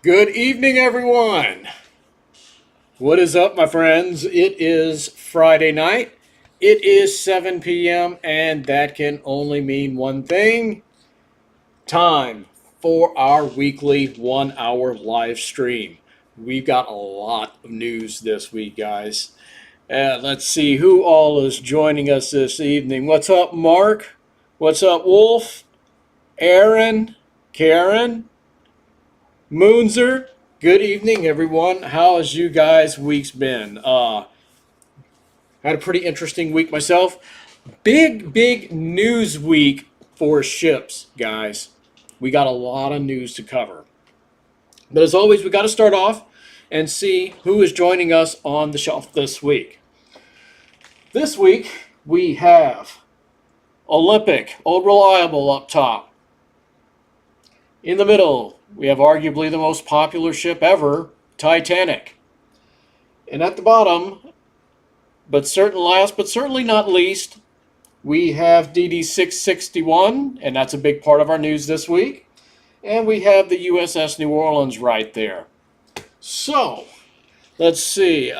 Good evening, everyone. What is up, my friends? It is Friday night. It is 7 p.m., and that can only mean one thing: time for our weekly 1 hour live stream. We've got a lot of news this week, guys. Let's see who all is joining us this evening. What's up, Mark? What's up, Wolf? Aaron? Karen? Moonzer? Good evening, everyone. How has you guys' weeks been? Had a pretty interesting week myself. Big news week for ships, guys. We got a lot of news to cover. But as always, we got to start off and see who is joining us on the shelf this week. This week, we have Olympic, Old Reliable up top. In the middle, we have arguably the most popular ship ever, Titanic. And at the bottom, but certainly not least, we have DD-661, and that's a big part of our news this week. And we have the USS New Orleans right there. So, let's see.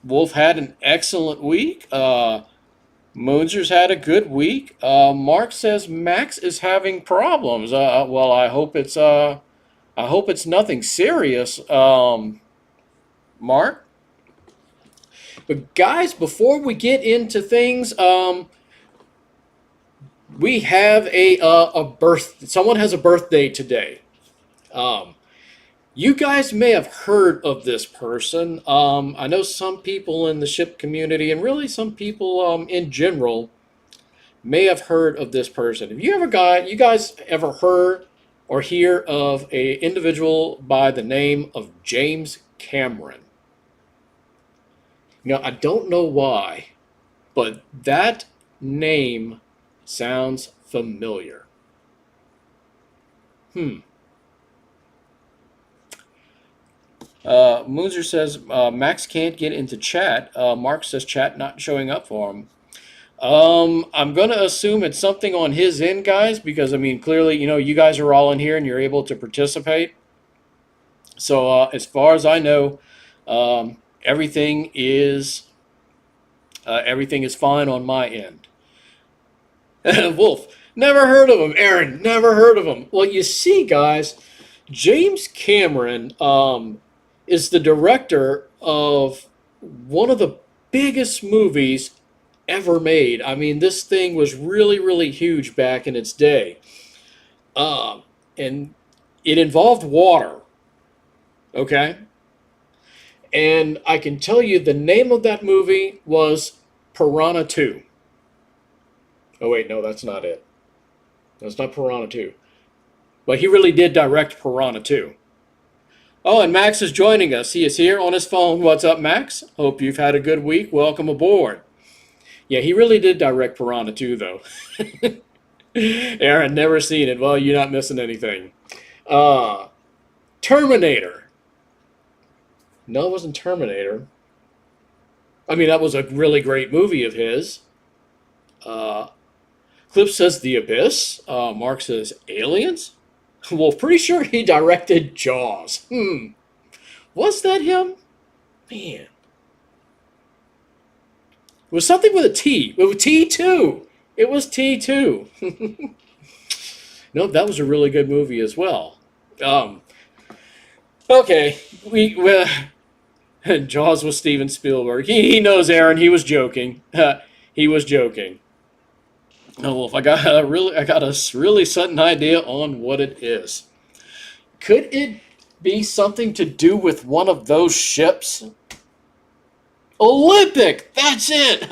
Wolf had an excellent week. Moonzer's had a good week. Mark says Max is having problems. Well, I hope it's nothing serious, Mark. But guys, before we get into things, we have someone has a birthday today. You guys may have heard of this person. I know some people in the ship community, and really some people in general, may have heard of this person. Have you guys ever heard or hear of an individual by the name of James Cameron? Now, I don't know why, but that name sounds familiar. Moonzer says Max can't get into chat. Mark says chat not showing up for him. I'm going to assume it's something on his end, guys, because, I mean, clearly, you guys are all in here and you're able to participate. So as far as I know, everything is fine on my end. Wolf, never heard of him. Aaron, never heard of him. Well, you see, guys, James Cameron is the director of one of the biggest movies ever made. I mean, this thing was really huge back in its day. And it involved water. Okay? And I can tell you the name of that movie was Piranha 2. Oh, wait, no, that's not it. That's not Piranha 2. But he really did direct Piranha 2. Oh, and Max is joining us. He is here on his phone. What's up, Max? Hope you've had a good week. Welcome aboard. Yeah, he really did direct Piranha 2, though. Aaron, never seen it. Well, you're not missing anything. Uh, Terminator. No, it wasn't Terminator. I mean, that was a really great movie of his. Uh, Clip says The Abyss. Mark says Aliens. Well, pretty sure he directed Jaws. Was that him? Man. It was something with a T. It was T2. It was T2. Nope, that was a really good movie as well. Okay, we Jaws was Steven Spielberg. He knows, Aaron. He was joking. He was joking. Oh, well, if I got a really sudden idea on what it is. Could it be something to do with one of those ships? Olympic. That's it.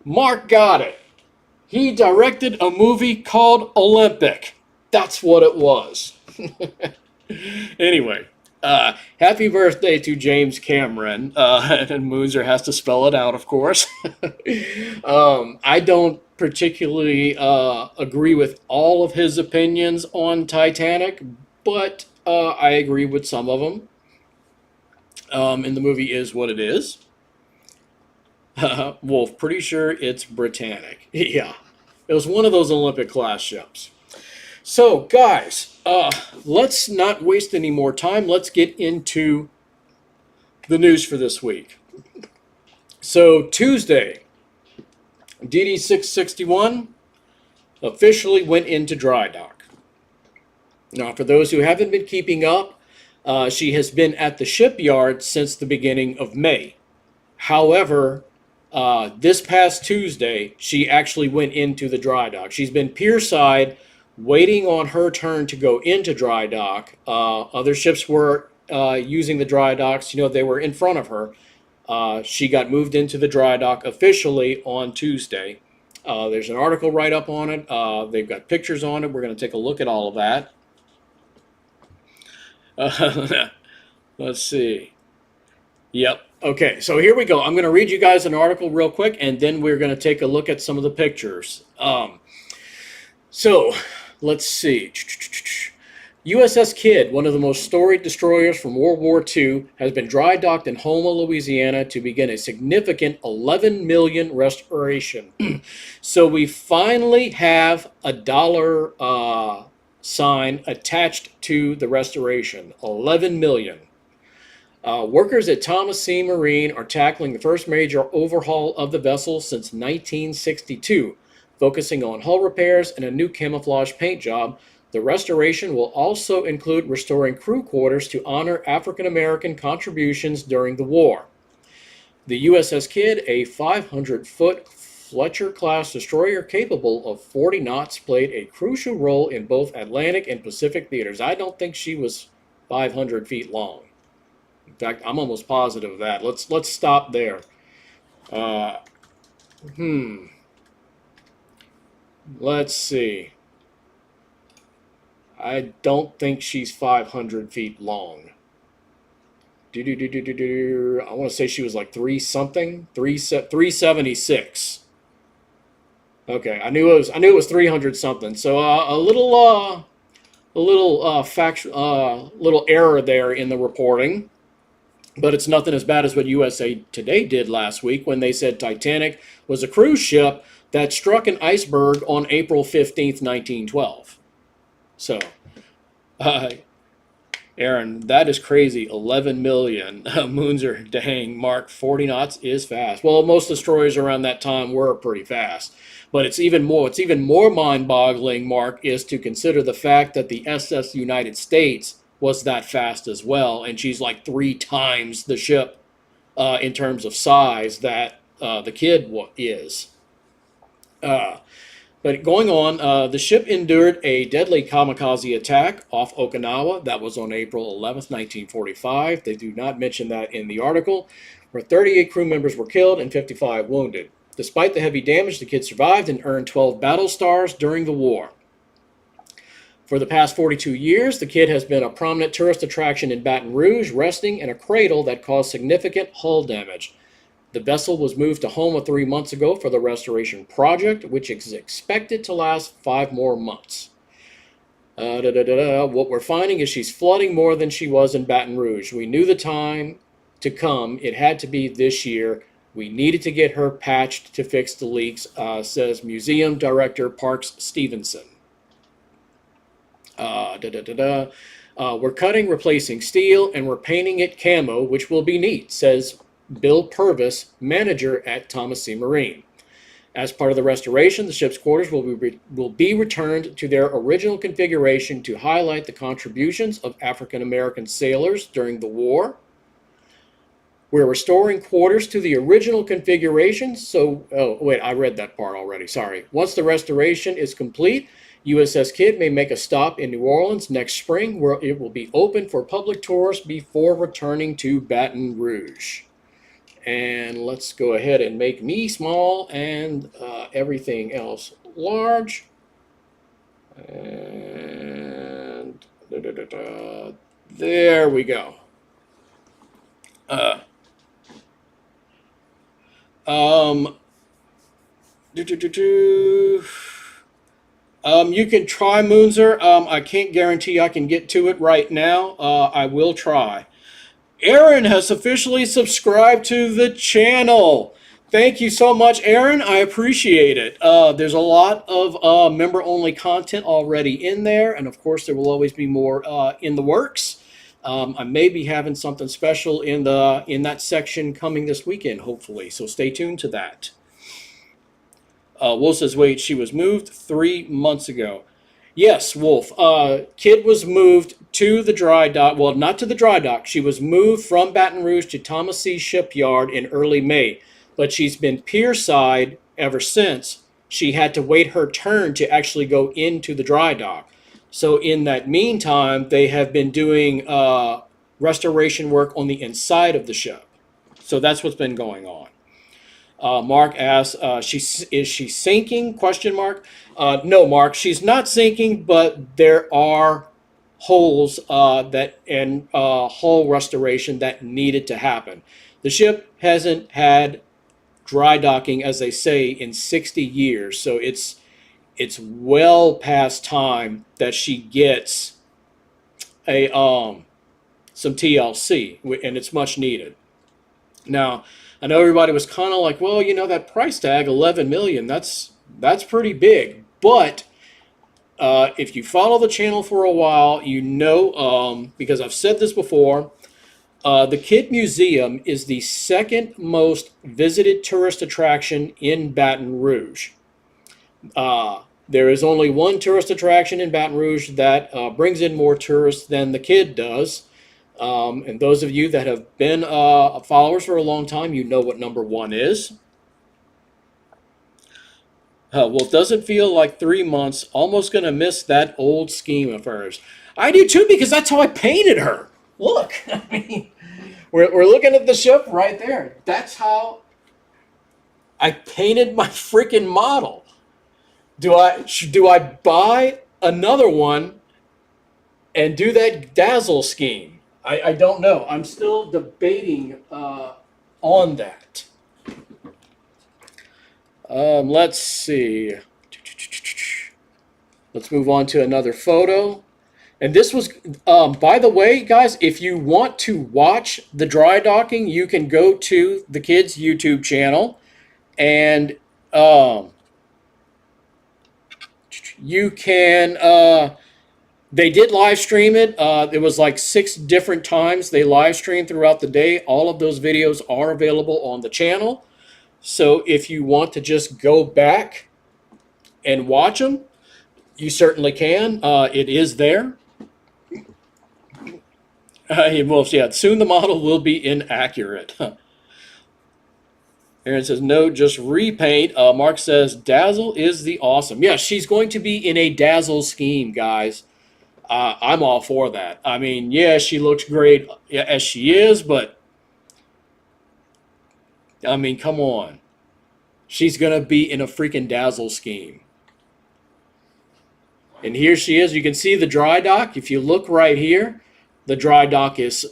Mark got it. He directed a movie called Olympic. That's what it was. Anyway, happy birthday to James Cameron. And Moonser has to spell it out, of course. I don't particularly agree with all of his opinions on Titanic, but I agree with some of them. And the movie is what it is. Wolf, pretty sure it's Britannic. Yeah, it was one of those Olympic class ships. So, guys, let's not waste any more time. Let's get into the news for this week. So, Tuesday, DD 661 officially went into dry dock. Now, for those who haven't been keeping up, she has been at the shipyard since the beginning of May. However, this past Tuesday, she actually went into the dry dock. She's been pierside, waiting on her turn to go into dry dock. Other ships were using the dry docks. They were in front of her. She got moved into the dry dock officially on Tuesday. There's an article write-up on it. They've got pictures on it. We're going to take a look at all of that. Let's see. Yep. Okay, so here we go. I'm going to read you guys an article real quick, and then we're going to take a look at some of the pictures. So, let's see. USS Kidd, one of the most storied destroyers from World War II, has been dry docked in Houma, Louisiana to begin a significant $11 million restoration. So we finally have a dollar sign attached to the restoration. $11 million. Workers at Thomas C. Marine are tackling the first major overhaul of the vessel since 1962, focusing on hull repairs and a new camouflage paint job. The restoration will also include restoring crew quarters to honor African American contributions during the war. The USS Kidd, a 500-foot Fletcher-class destroyer capable of 40 knots, played a crucial role in both Atlantic and Pacific theaters. I don't think she was 500 feet long. In fact, I'm almost positive of that. Let's stop there. Let's see. I don't think she's 500 feet long. I want to say she was like 376. Okay, I knew it was 300 something. So a little error there in the reporting. But it's nothing as bad as what USA Today did last week when they said Titanic was a cruise ship that struck an iceberg on April 15th, 1912. So, Aaron, that is crazy. 11 million. Moonser, dang, Mark, 40 knots is fast. Well, most destroyers around that time were pretty fast. But it's even more mind-boggling, Mark, is to consider the fact that the SS United States was that fast as well, and she's like 3 times the ship in terms of size that the Kidd is. But going on, the ship endured a deadly kamikaze attack off Okinawa. That was on April 11th, 1945. They do not mention that in the article, where 38 crew members were killed and 55 wounded. Despite the heavy damage, the Kidd survived and earned 12 battle stars during the war. For the past 42 years, the Kidd has been a prominent tourist attraction in Baton Rouge, resting in a cradle that caused significant hull damage. The vessel was moved to Homa 3 months ago for the restoration project, which is expected to last 5 more months. What we're finding is she's flooding more than she was in Baton Rouge. We knew the time to come. It had to be this year. We needed to get her patched to fix the leaks, says Museum Director Parks Stevenson. We're cutting, replacing steel, and we're painting it camo, which will be neat, says Bill Purvis, manager at Thomas C. Marine. As part of the restoration, the ship's quarters will be returned to their original configuration to highlight the contributions of African American sailors during the war. We're restoring quarters to the original configuration. I read that part already. Sorry. Once the restoration is complete, USS Kidd may make a stop in New Orleans next spring, where it will be open for public tours before returning to Baton Rouge. And let's go ahead and make me small and everything else large. And there we go. You can try, Moonzer. I can't guarantee I can get to it right now. I will try. Aaron has officially subscribed to the channel. Thank you so much, Aaron. I appreciate it. There's a lot of member-only content already in there, and of course, there will always be more in the works. I may be having something special in that section coming this weekend, hopefully. So stay tuned to that. Wolf says, wait, she was moved 3 months ago. Yes, Wolf. Kidd was moved to the dry dock. Well, not to the dry dock. She was moved from Baton Rouge to Thomas C. Shipyard in early May. But she's been pierside ever since. She had to wait her turn to actually go into the dry dock. So in that meantime, they have been doing restoration work on the inside of the ship. So that's what's been going on. Mark asks, is she sinking? Question mark. No, Mark, she's not sinking, but there are holes and hull restoration that needed to happen. The ship hasn't had dry docking, as they say, in 60 years, so it's well past time that she gets a some TLC, and it's much needed. Now, I know everybody was kind of like, well, you know, that price tag, $11 million, that's pretty big. But if you follow the channel for a while, you know, because I've said this before, the Kidd Museum is the second most visited tourist attraction in Baton Rouge. There is only one tourist attraction in Baton Rouge that brings in more tourists than the Kidd does. And those of you that have been followers for a long time, you know what number one is. Well, it doesn't feel like 3 months. Almost going to miss that old scheme of hers. I do too, because that's how I painted her. Look, I mean, we're looking at the ship right there. That's how I painted my freaking model. Do I buy another one and do that dazzle scheme? I don't know. I'm still debating on that. Let's see. Let's move on to another photo. And this was, by the way, guys, if you want to watch the dry docking, you can go to the Kidd's YouTube channel, and you can... They did live stream it. It was like 6 different times they live streamed throughout the day. All of those videos are available on the channel. So if you want to just go back and watch them, you certainly can. It is there. Yeah, soon the model will be inaccurate. Aaron says, no, just repaint. Mark says, dazzle is the awesome. Yeah, she's going to be in a dazzle scheme, guys. I'm all for that. I mean, yeah, she looks great as she is, but I mean, come on. She's going to be in a freaking dazzle scheme. And here she is. You can see the dry dock. If you look right here, the dry dock is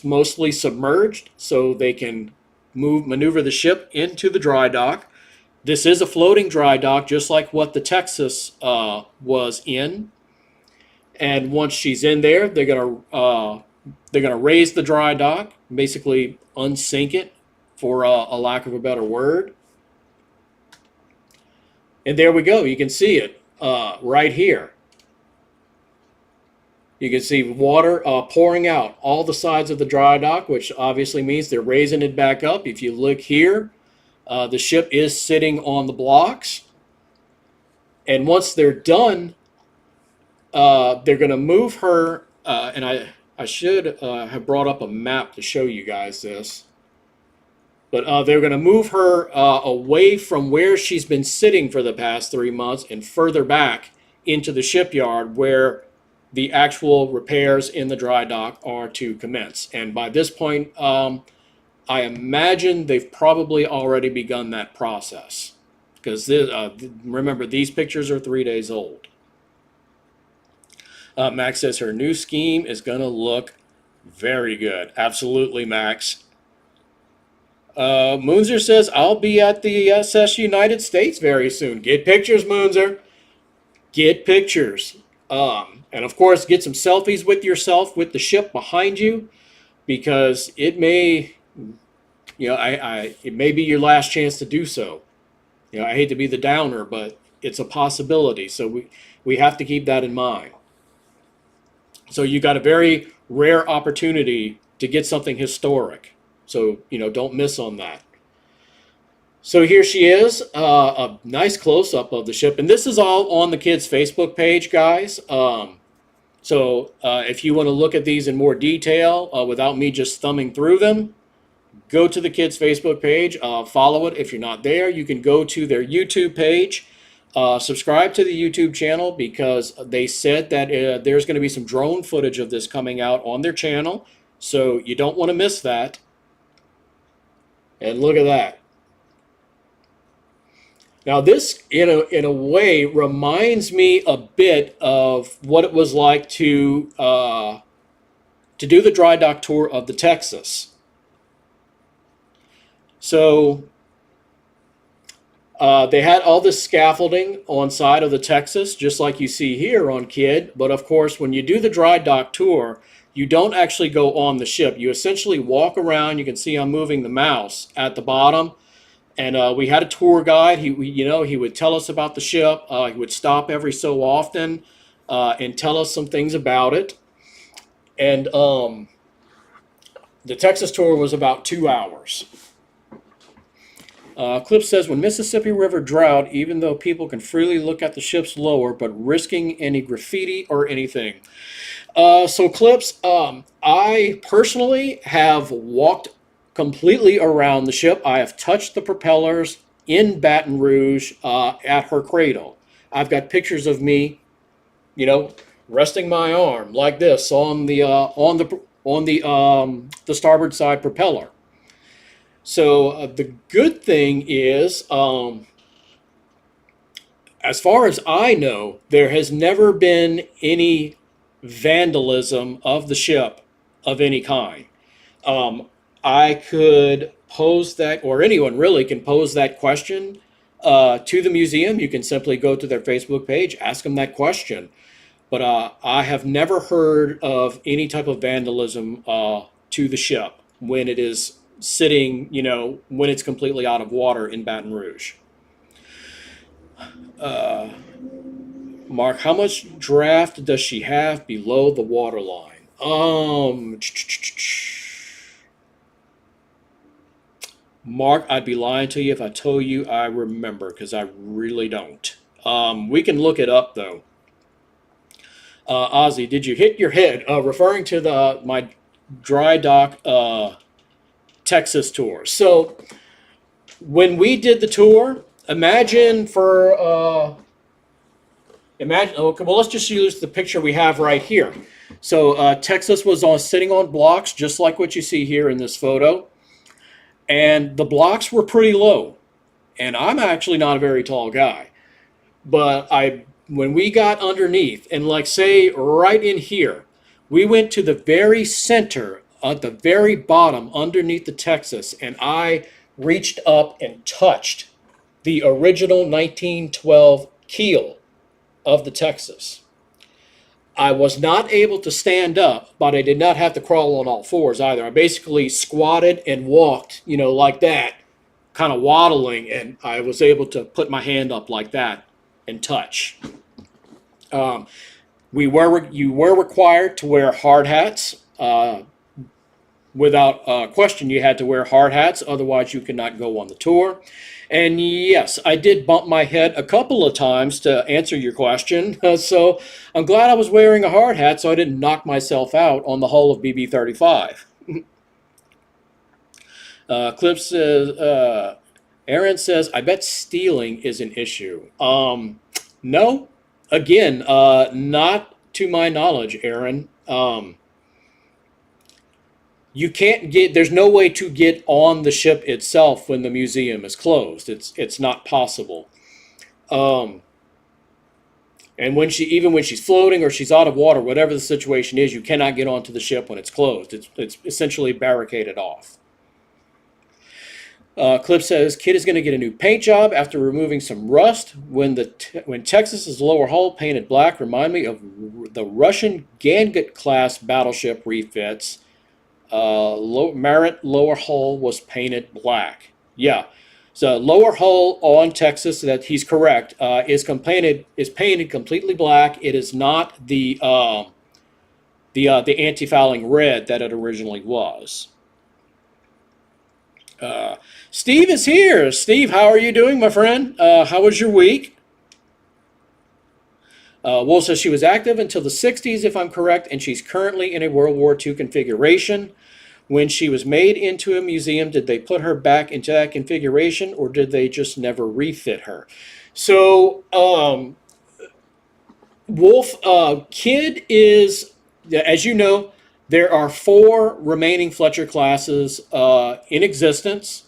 mostly submerged, so they can maneuver the ship into the dry dock. This is a floating dry dock, just like what the Texas was in. And once she's in there, they're gonna raise the dry dock, basically unsink it, for a lack of a better word. And there we go. You can see it right here. You can see water pouring out all the sides of the dry dock, which obviously means they're raising it back up. If you look here, the ship is sitting on the blocks. And once they're done, they're going to move her, and I should have brought up a map to show you guys this. But they're going to move her away from where she's been sitting for the past 3 months and further back into the shipyard where the actual repairs in the dry dock are to commence. And by this point, I imagine they've probably already begun that process. Because remember, these pictures are 3 days old. Max says her new scheme is going to look very good. Absolutely, Max. Moonzer says, I'll be at the USS United States very soon. Get pictures, Moonzer. Get pictures. And of course, get some selfies with yourself with the ship behind you, because it may, it may be your last chance to do so. I hate to be the downer, but it's a possibility. So we have to keep that in mind. So you got a very rare opportunity to get something historic. So, don't miss on that. So here she is, a nice close-up of the ship. And this is all on the kids' Facebook page, guys. So if you want to look at these in more detail without me just thumbing through them, go to the kids' Facebook page. Follow it if you're not there. You can go to their YouTube page. Subscribe to the YouTube channel, because they said that there's going to be some drone footage of this coming out on their channel. So you don't want to miss that. And look at that. Now this, in a way, reminds me a bit of what it was like to do the dry dock tour of the Texas. So they had all this scaffolding on side of the Texas, just like you see here on Kid. But of course, when you do the dry dock tour, you don't actually go on the ship. You essentially walk around. You can see I'm moving the mouse at the bottom. And we had a tour guide. He would tell us about the ship. He would stop every so often and tell us some things about it. And the Texas tour was about 2 hours. Clip says, when Mississippi River drought, even though people can freely look at the ships lower, but risking any graffiti or anything. So Clips, I personally have walked completely around the ship. I have touched the propellers in Baton Rouge at her cradle. I've got pictures of me, resting my arm like this on the starboard side propeller. So the good thing is, as far as I know, there has never been any vandalism of the ship of any kind. I could pose that, or anyone really can pose that question to the museum. You can simply go to their Facebook page, ask them that question. But I have never heard of any type of vandalism to the ship when it is sitting, when it's completely out of water in Baton Rouge. Mark, how much draft does she have below the waterline? Mark, I'd be lying to you if I told you I remember, because I really don't. We can look it up, though. Ozzy, did you hit your head? Referring to my dry dock Texas tour. So when we did the tour, imagine, okay, well, let's just use the picture we have right here. So Texas was sitting on blocks, just like what you see here in this photo. And the blocks were pretty low. And I'm actually not a very tall guy. But when we got underneath, and like say right in here, we went to the very center at the very bottom underneath the Texas, and I reached up and touched the original 1912 keel of the Texas. I was not able to stand up, but I did not have to crawl on all fours either. I basically squatted and walked, like that, kind of waddling, and I was able to put my hand up like that and touch. You were required to wear hard hats. Without question, you had to wear hard hats, otherwise you could not go on the tour. And yes, I did bump my head a couple of times to answer your question. So I'm glad I was wearing a hard hat so I didn't knock myself out on the hull of BB-35. Clip says, Aaron says, I bet stealing is an issue. No, again, not to my knowledge, Aaron. You can't there's no way to get on the ship itself when the museum is closed. It's not possible. And even when she's floating or she's out of water, whatever the situation is, you cannot get onto the ship when it's closed. It's essentially barricaded off. Clip says, Kid is going to get a new paint job after removing some rust. When Texas's lower hull painted black, remind me of the Russian Gangut class battleship refits. Marit lower hull was painted black. Yeah, so lower hull on Texas, that he's correct, is painted completely black. It is not the anti-fouling red that it originally was. Steve is here. Steve, how are you doing, my friend? How was your week? Wolf says she was active until the 60s, if I'm correct, and she's currently in a World War II configuration. When she was made into a museum, did they put her back into that configuration, or did they just never refit her? So, Wolf, Kid is, as you know, there are 4 remaining Fletcher classes in existence.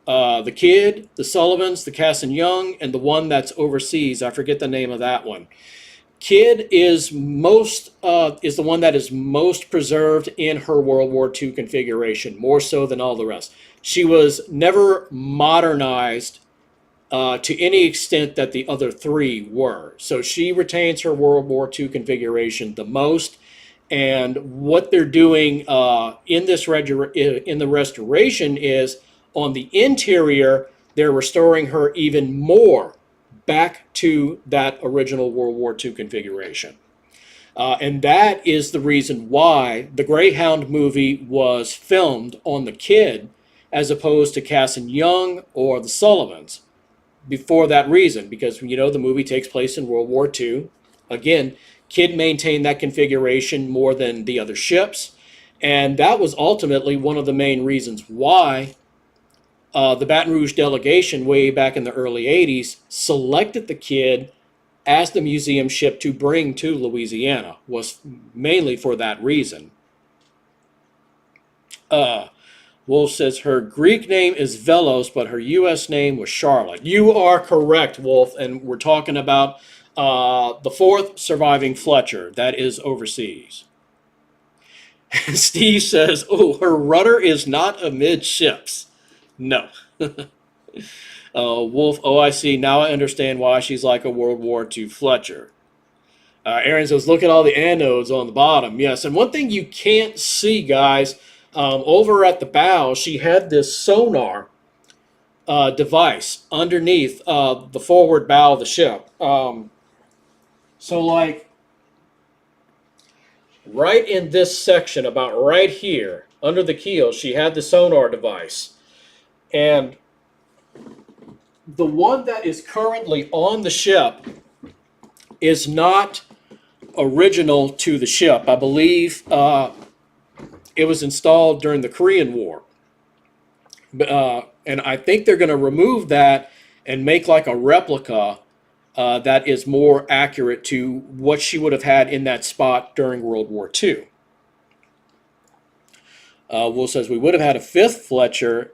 The Kid, the Sullivans, the Cass and Young, and the one that's overseas. I forget the name of that one. Kid is the one that is most preserved in her World War II configuration, more so than all the rest. She was never modernized to any extent that the other 3 were. So she retains her World War II configuration the most. And what they're doing in the restoration is on the interior, they're restoring her even more back to that original World War II configuration. And that is the reason why the Greyhound movie was filmed on the Kid as opposed to Cass and Young or the Sullivans. Before that reason, because the movie takes place in World War II. Again, Kid maintained that configuration more than the other ships. And that was ultimately one of the main reasons why the Baton Rouge delegation way back in the early 80s selected the Kid as the museum ship to bring to Louisiana, was mainly for that reason. Wolf says her Greek name is Velos, but her U.S. name was Charlotte. You are correct, Wolf, and we're talking about the 4th surviving Fletcher that is overseas. Steve says, oh, her rudder is not amidships. No. Wolf, oh, I see. Now I understand why she's like a World War II Fletcher. Aaron says, look at all the anodes on the bottom. Yes, and one thing you can't see, guys, over at the bow, she had this sonar device underneath the forward bow of the ship. So, like, right in this section, about right here, under the keel, she had the sonar device. And the one that is currently on the ship is not original to the ship. I believe it was installed during the Korean War. And I think they're going to remove that and make like a replica that is more accurate to what she would have had in that spot during World War II. Will says, we would have had a 5th Fletcher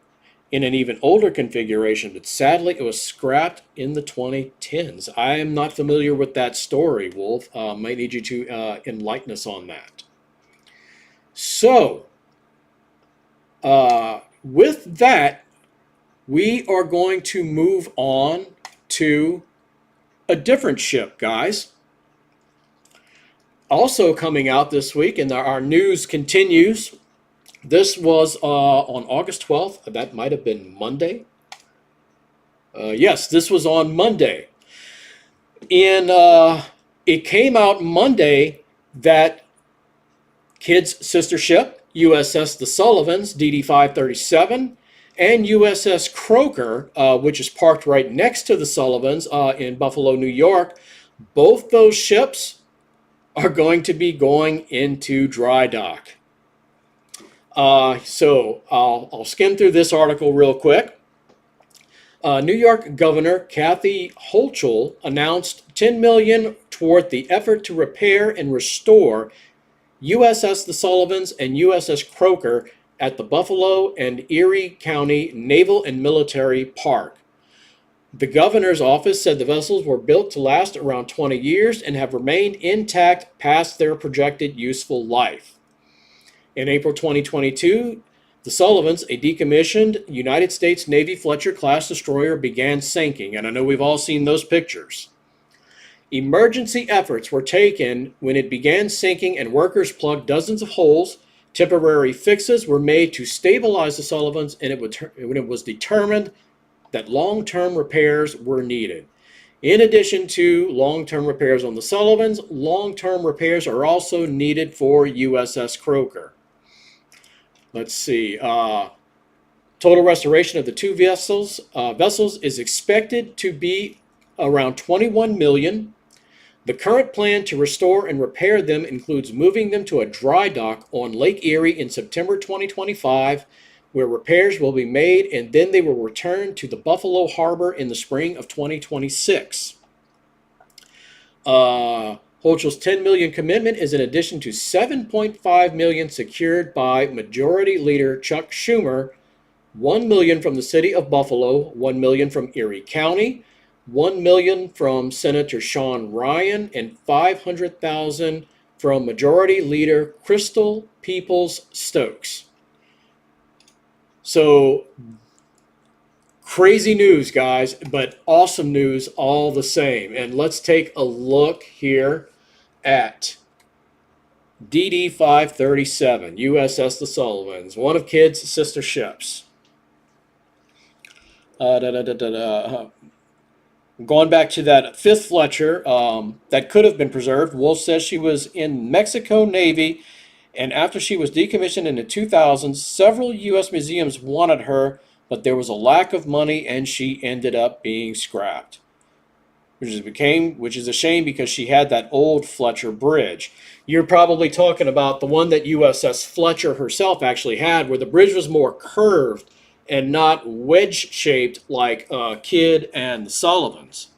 in an even older configuration, but sadly it was scrapped in the 2010s. I am not familiar with that story, Wolf. Might need you to enlighten us on that. So, With that, we are going to move on to a different ship, guys. Also coming out this week, and our news continues. This was on August 12th. That might have been Monday. Yes, this was on Monday. It came out Monday that Kidd's sister ship, USS the Sullivans, DD 537, and USS Croker, which is parked right next to the Sullivans in Buffalo, New York, both those ships are going to be going into dry dock. So I'll skim through this article real quick. New York Governor Kathy Hochul announced $10 million toward the effort to repair and restore USS the Sullivans and USS Croker at the Buffalo and Erie County Naval and Military Park. The governor's office said the vessels were built to last around 20 years and have remained intact past their projected useful life. In April 2022, the Sullivans, a decommissioned United States Navy Fletcher-class destroyer, began sinking, and I know we've all seen those pictures. Emergency efforts were taken when it began sinking and workers plugged dozens of holes. Temporary fixes were made to stabilize the Sullivans, and when it was determined that long-term repairs were needed. In addition to long-term repairs on the Sullivans, long-term repairs are also needed for USS Croker. Let's see. Total restoration of the two vessels is expected to be around $21 million. The current plan to restore and repair them includes moving them to a dry dock on Lake Erie in September 2025, where repairs will be made, and then they will return to the Buffalo Harbor in the spring of 2026. Hochul's $10 million commitment is in addition to $7.5 million secured by Majority Leader Chuck Schumer, $1 million from the city of Buffalo, $1 million from Erie County, $1 million from Senator Sean Ryan, and $500,000 from Majority Leader Crystal Peoples Stokes. So, crazy news, guys, but awesome news all the same. And let's take a look here at DD 537, USS the Sullivans, one of Kidd's sister ships. Going back to that fifth Fletcher that could have been preserved, Wolf says she was in Mexico Navy, and after she was decommissioned in the 2000s, several U.S. museums wanted her, but there was a lack of money, and she ended up being scrapped, which is a shame because she had that old Fletcher bridge. You're probably talking about the one that USS Fletcher herself actually had, where the bridge was more curved and not wedge-shaped like Kidd and the Sullivans.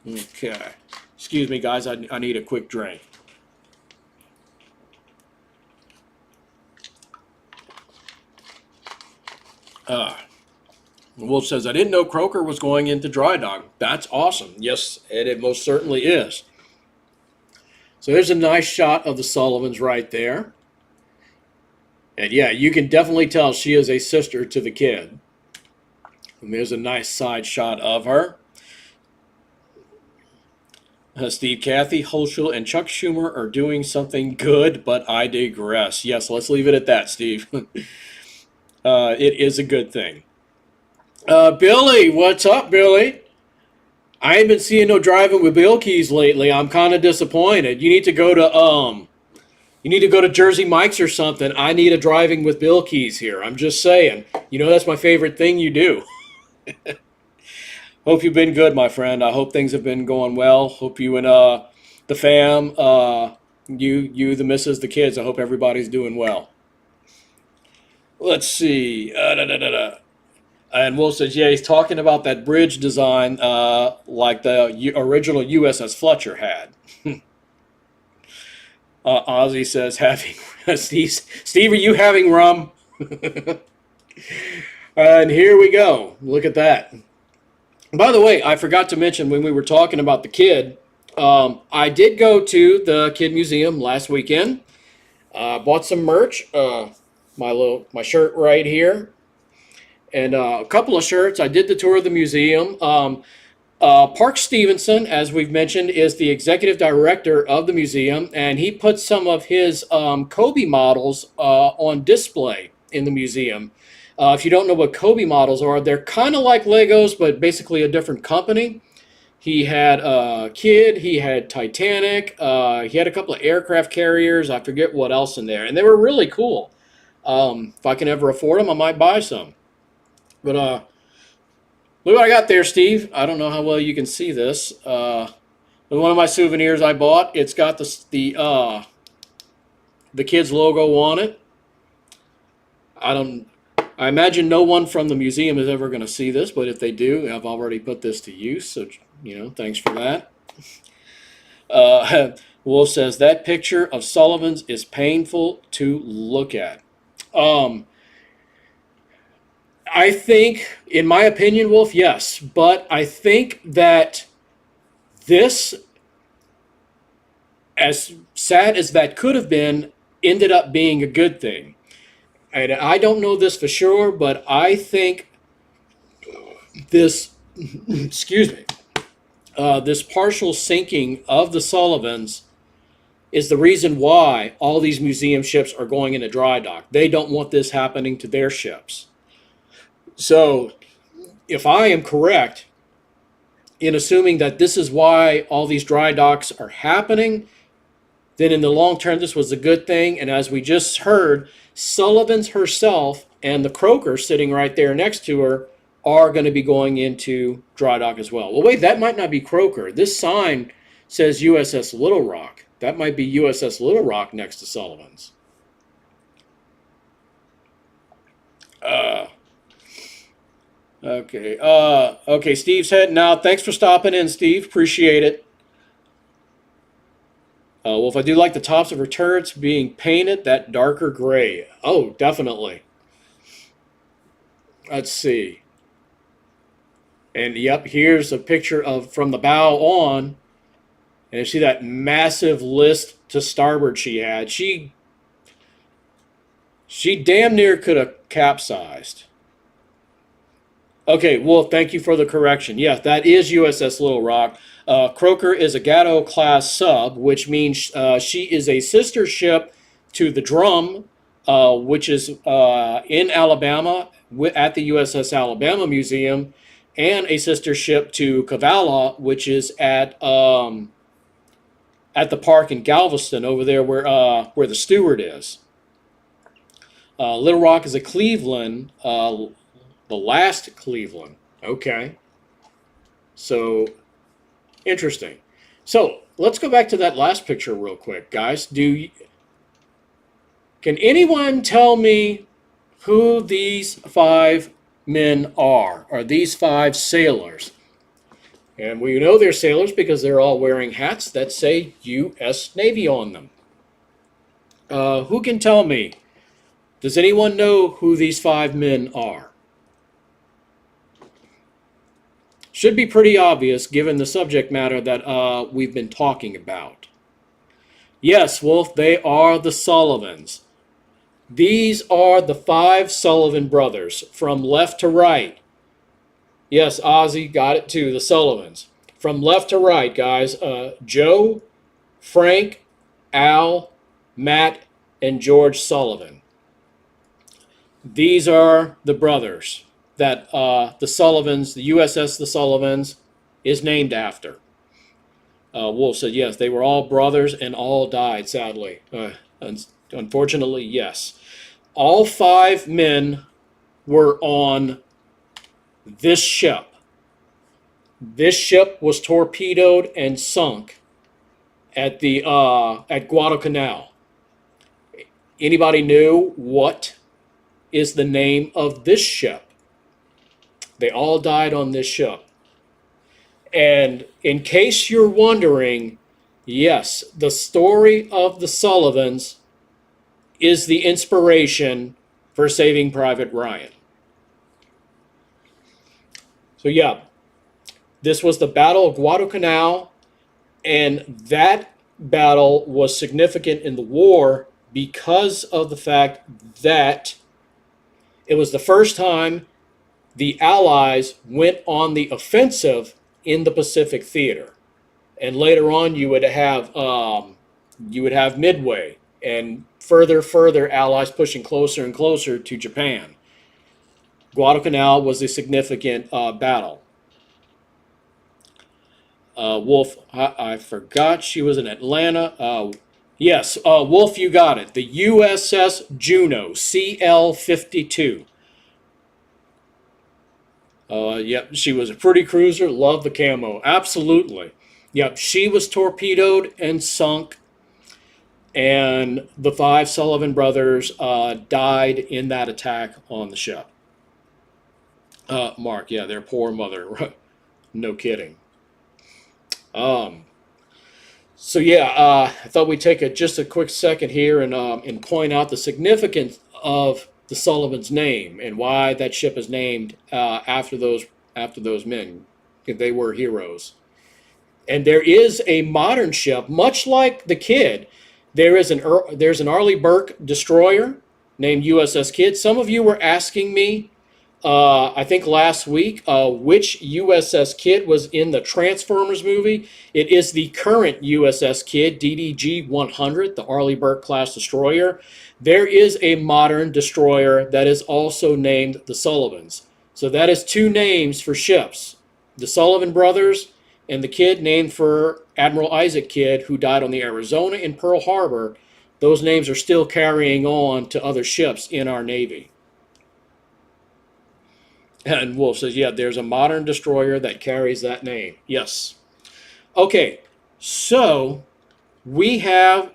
Okay. Excuse me, guys. I need a quick drink. Wolf says, I didn't know Croker was going into dry dock. That's awesome. Yes, and it most certainly is. So there's a nice shot of the Sullivans right there. And yeah, you can definitely tell she is a sister to the Kidd. And there's a nice side shot of her. Steve, Kathy Hochul, and Chuck Schumer are doing something good, but I digress. Yes, let's leave it at that, Steve. It is a good thing. Billy, what's up, Billy? I ain't been seeing no driving with bill keys lately. I'm kind of disappointed. You need to go to Jersey Mike's or something. I need a driving with bill keys here. I'm just saying. You know that's my favorite thing you do. Hope you've been good, my friend. I hope things have been going well. Hope you and the fam, you, the missus, the kids, I hope everybody's doing well. Let's see. And Will says, yeah, he's talking about that bridge design like the original USS Fletcher had. Ozzy says, Steve, are you having rum? And here we go. Look at that. By the way, I forgot to mention when we were talking about the Kidd, I did go to the Kidd Museum last weekend. Bought some merch. My shirt right here, and a couple of shirts. I did the tour of the museum. Park Stevenson, as we've mentioned, is the executive director of the museum, and he put some of his Kobe models on display in the museum. If you don't know what Kobe models are, they're kind of like Legos, but basically a different company. He had Kid, he had Titanic, he had a couple of aircraft carriers. I forget what else in there, and they were really cool. If I can ever afford them, I might buy some. But look what I got there, Steve. I don't know how well you can see this. One of my souvenirs I bought. It's got the kids logo on it. I imagine no one from the museum is ever going to see this, but if they do, I've already put this to use. So thanks for that. Wolf says that picture of Sullivans is painful to look at. I think, in my opinion, Wolf, yes, but I think that this, as sad as that could have been, ended up being a good thing. And I don't know this for sure, but I think this, excuse me, this partial sinking of the Sullivans is the reason why all these museum ships are going into dry dock. They don't want this happening to their ships. So, if I am correct in assuming that this is why all these dry docks are happening, then in the long term, this was a good thing. And as we just heard, Sullivans herself and the Croaker sitting right there next to her are going to be going into dry dock as well. Well, wait, that might not be Croaker. This sign says USS Little Rock. That might be USS Little Rock next to Sullivans. Okay, Steve's heading out. Thanks for stopping in, Steve. Appreciate it. Well, if I do like the tops of her turrets being painted that darker gray. Oh, definitely. Let's see. And yep, here's a picture of from the bow on. And you see that massive list to starboard she had. She damn near could have capsized. Okay, Wolf, thank you for the correction. Yes, that is USS Little Rock. Croaker is a Gatto-class sub, which means she is a sister ship to the Drum, which is in Alabama at the USS Alabama Museum, and a sister ship to Cavallo, which is at the park in Galveston over there where the Steward is. Little Rock is a Cleveland. The last Cleveland. Okay. So, interesting. So, let's go back to that last picture real quick, guys. Can anyone tell me who these 5 men are? Are these 5 sailors? And we know they're sailors because they're all wearing hats that say U.S. Navy on them. Who can tell me? Does anyone know who these 5 men are? Should be pretty obvious given the subject matter that we've been talking about. Yes, Wolf, they are the Sullivans. These are the 5 Sullivan brothers from left to right. Yes, Ozzy got it too, the Sullivans. From left to right, guys. Joe, Frank, Al, Matt, and George Sullivan. These are the brothers that the Sullivans, the USS the Sullivans, is named after. Wolf said, yes, they were all brothers and all died, sadly. Unfortunately, yes. All 5 men were on this ship. This ship was torpedoed and sunk at Guadalcanal. Anybody know what is the name of this ship? They all died on this ship. And in case you're wondering, yes, the story of the Sullivans is the inspiration for Saving Private Ryan. So yeah, this was the Battle of Guadalcanal, and that battle was significant in the war because of the fact that it was the first time the Allies went on the offensive in the Pacific theater. And later on, you would have Midway, and further Allies pushing closer and closer to Japan. Guadalcanal was a significant battle. Wolf, I forgot she was in Atlanta. Yes, Wolf, you got it. The USS Juno, CL-52. Yep, she was a pretty cruiser. Loved the camo. Absolutely. Yep, she was torpedoed and sunk, and the 5 Sullivan brothers died in that attack on the ship. Mark, yeah, their poor mother. No kidding. Um, so yeah, I thought we'd take just a quick second here and point out the significance of the Sullivan's name and why that ship is named after those men. They were heroes. And there is a modern ship, much like the Kidd. There's an Arleigh Burke destroyer named USS Kidd. Some of you were asking me, I think last week, which USS Kidd was in the Transformers movie. It is the current USS Kidd, DDG-100, the Arleigh Burke class destroyer. There is a modern destroyer that is also named the Sullivans. So that is 2 names for ships. The Sullivan brothers and the Kidd, named for Admiral Isaac Kidd, who died on the Arizona in Pearl Harbor. Those names are still carrying on to other ships in our Navy. And Wolf says, yeah, there's a modern destroyer that carries that name. Yes. Okay, so we have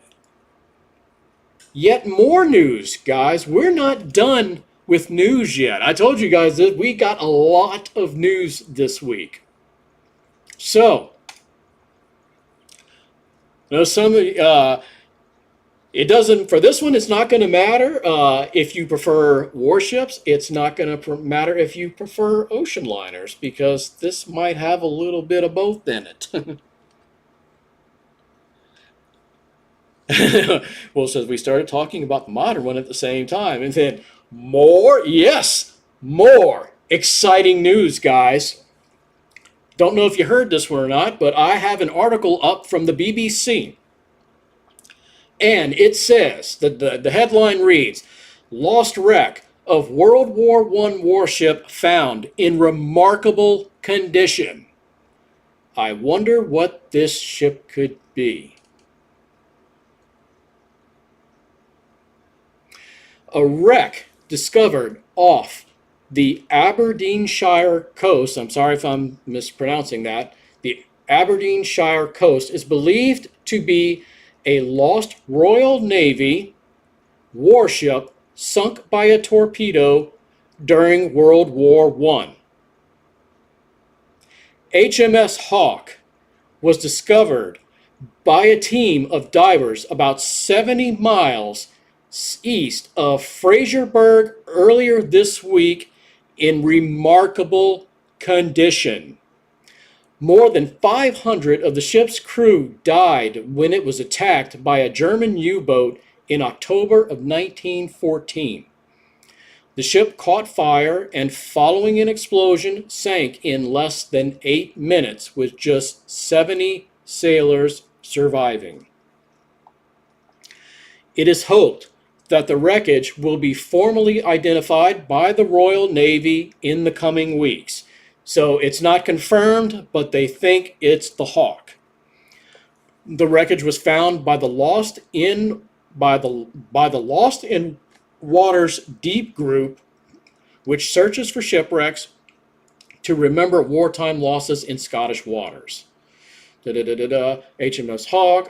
yet more news, guys. We're not done with news yet. I told you guys that we got a lot of news this week. So, it doesn't, for this one, it's not going to matter if you prefer warships. It's not going to matter if you prefer ocean liners, because this might have a little bit of both in it. Well, says we started talking about the modern one at the same time. And then more exciting news, guys. Don't know if you heard this one or not, but I have an article up from the BBC. And it says, that the headline reads, Lost Wreck of World War I Warship Found in Remarkable Condition. I wonder what this ship could be. A wreck discovered off the Aberdeenshire coast, I'm sorry if I'm mispronouncing that, the Aberdeenshire coast is believed to be a lost Royal Navy warship sunk by a torpedo during World War I. HMS Hawke was discovered by a team of divers about 70 miles east of Fraserburgh earlier this week in remarkable condition. More than 500 of the ship's crew died when it was attacked by a German U-boat in October of 1914. The ship caught fire and, following an explosion, sank in less than 8 minutes, with just 70 sailors surviving. It is hoped that the wreckage will be formally identified by the Royal Navy in the coming weeks. So it's not confirmed, but they think it's the Hawke. The wreckage was found by the Lost in Waters Deep group, which searches for shipwrecks to remember wartime losses in Scottish waters. HMS Hawke,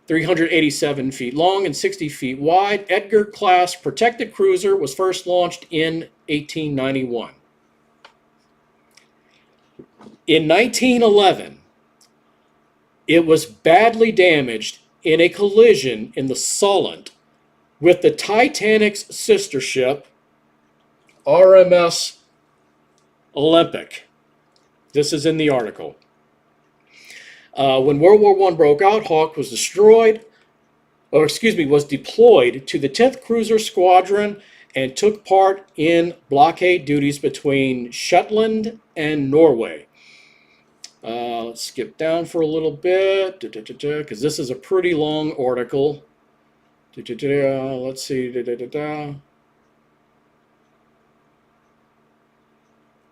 387 feet long and 60 feet wide. Edgar-class protected cruiser, was first launched in 1891. In 1911, it was badly damaged in a collision in the Solent with the Titanic's sister ship, RMS Olympic. This is in the article. When World War I broke out, Hawke was destroyed. or excuse me, was deployed to the 10th Cruiser Squadron and took part in blockade duties between Shetland and Norway. Let's skip down for a little bit because this is a pretty long article. Let's see.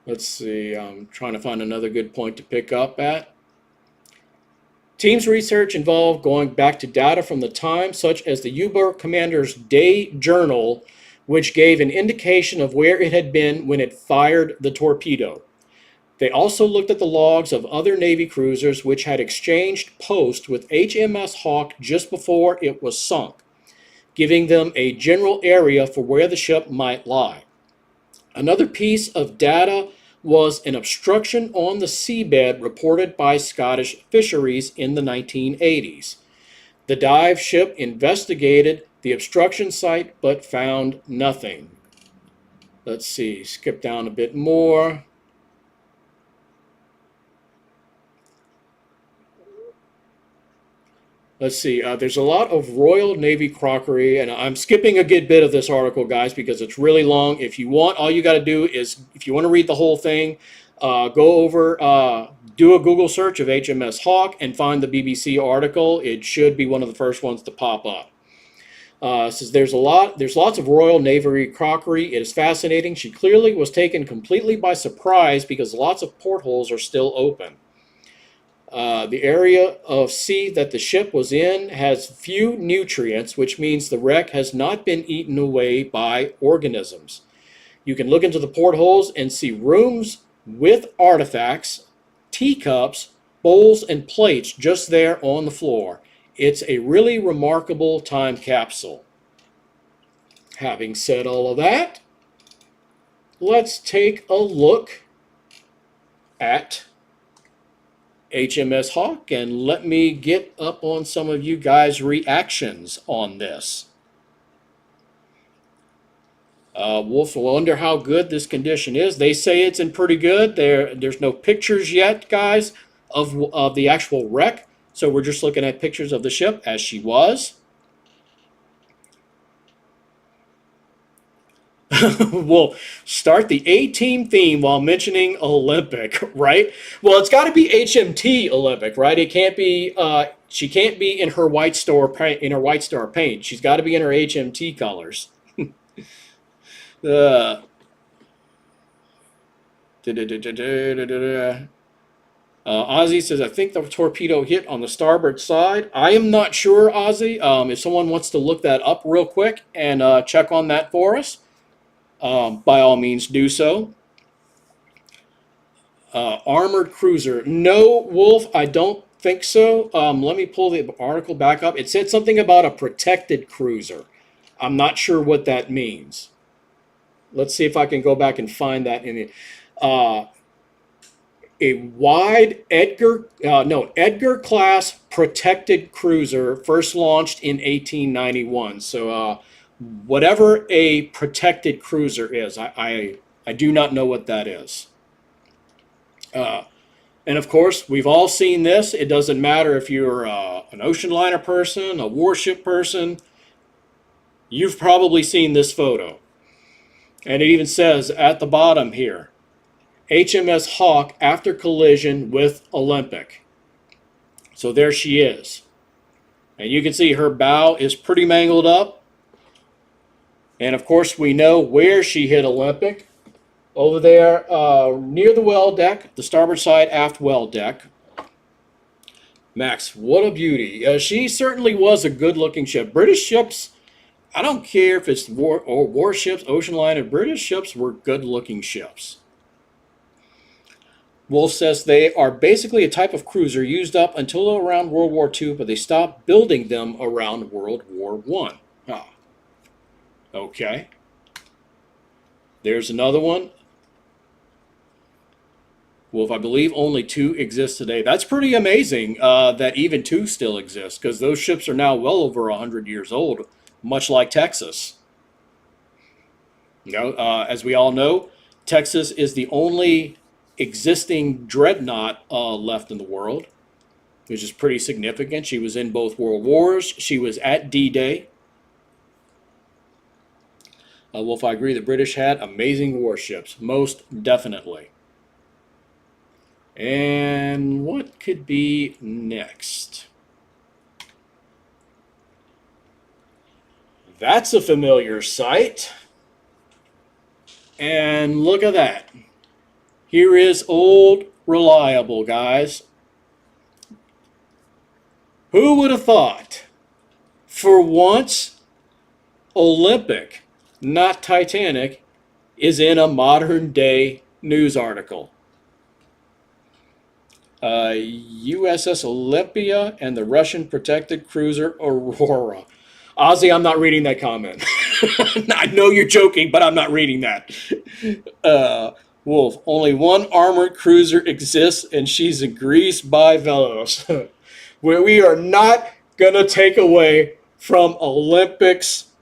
Let's see. I'm trying to find another good point to pick up at. Team's research involved going back to data from the time, such as the U-boat commander's day journal, which gave an indication of where it had been when it fired the torpedo. They also looked at the logs of other Navy cruisers which had exchanged posts with HMS Hawke just before it was sunk, giving them a general area for where the ship might lie. Another piece of data was an obstruction on the seabed reported by Scottish fisheries in the 1980s. The dive ship investigated the obstruction site but found nothing. Let's see, skip down a bit more. Let's see, there's a lot of Royal Navy crockery, and I'm skipping a good bit of this article, guys, because it's really long. If you want, all you got to do is, if you want to read the whole thing, go over, do a Google search of HMS Hawke and find the BBC article. It should be one of the first ones to pop up. Says there's lots of Royal Navy crockery. It is fascinating. She clearly was taken completely by surprise because lots of portholes are still open. The area of sea that the ship was in has few nutrients, which means the wreck has not been eaten away by organisms. You can look into the portholes and see rooms with artifacts, teacups, bowls, and plates just there on the floor. It's a really remarkable time capsule. Having said all of that, let's take a look at HMS Hawke, and let me get up on some of you guys' reactions on this. Wolf will wonder how good this condition is. They say it's in pretty good. There's no pictures yet, guys, of the actual wreck, so we're just looking at pictures of the ship as she was. We'll start the A-team theme while mentioning Olympic, right? Well, it's got to be HMT Olympic, right? It can't be. She can't be in her White Star paint. She's got to be in her HMT colors. Ozzy says, I think the torpedo hit on the starboard side. I am not sure, Ozzy. If someone wants to look that up real quick and check on that for us, by all means do so. Armored cruiser. No, Wolf, I don't think so. Let me pull the article back up. It said something about a protected cruiser. I'm not sure what that means. Let's see if I can go back and find that in it. A wide Edgar class protected cruiser first launched in 1891. So whatever a protected cruiser is, I do not know what that is. And of course, we've all seen this. It doesn't matter if you're an ocean liner person, a warship person. You've probably seen this photo. And it even says at the bottom here, HMS Hawke after collision with Olympic. So there she is. And you can see her bow is pretty mangled up. And of course, we know where she hit Olympic. Over there near the well deck, the starboard side aft well deck. Max, what a beauty. She certainly was a good-looking ship. British ships, I don't care if it's warships, ocean liner, British ships were good-looking ships. Wolf says they are basically a type of cruiser used up until around World War II, but they stopped building them around World War I. Ah. Okay. There's another one. Wolf, I believe only 2 exist today. That's pretty amazing that even 2 still exist, because those ships are now well over 100 years old, much like Texas. You know, as we all know, Texas is the only existing dreadnought left in the world. which is pretty significant. She was in both World Wars. She was at D-Day. Wolf, I agree. The British had amazing warships, most definitely. And what could be next? That's a familiar sight. And look at that. Here is old reliable, guys. Who would have thought? For once, Olympic, not Titanic, is in a modern day news article. USS Olympia and the Russian protected cruiser Aurora. Ozzy, I'm not reading that comment. I know you're joking, but I'm not reading that. Wolf, only one armored cruiser exists, and she's in Greece by Velos. Where we are not going to take away from Olympics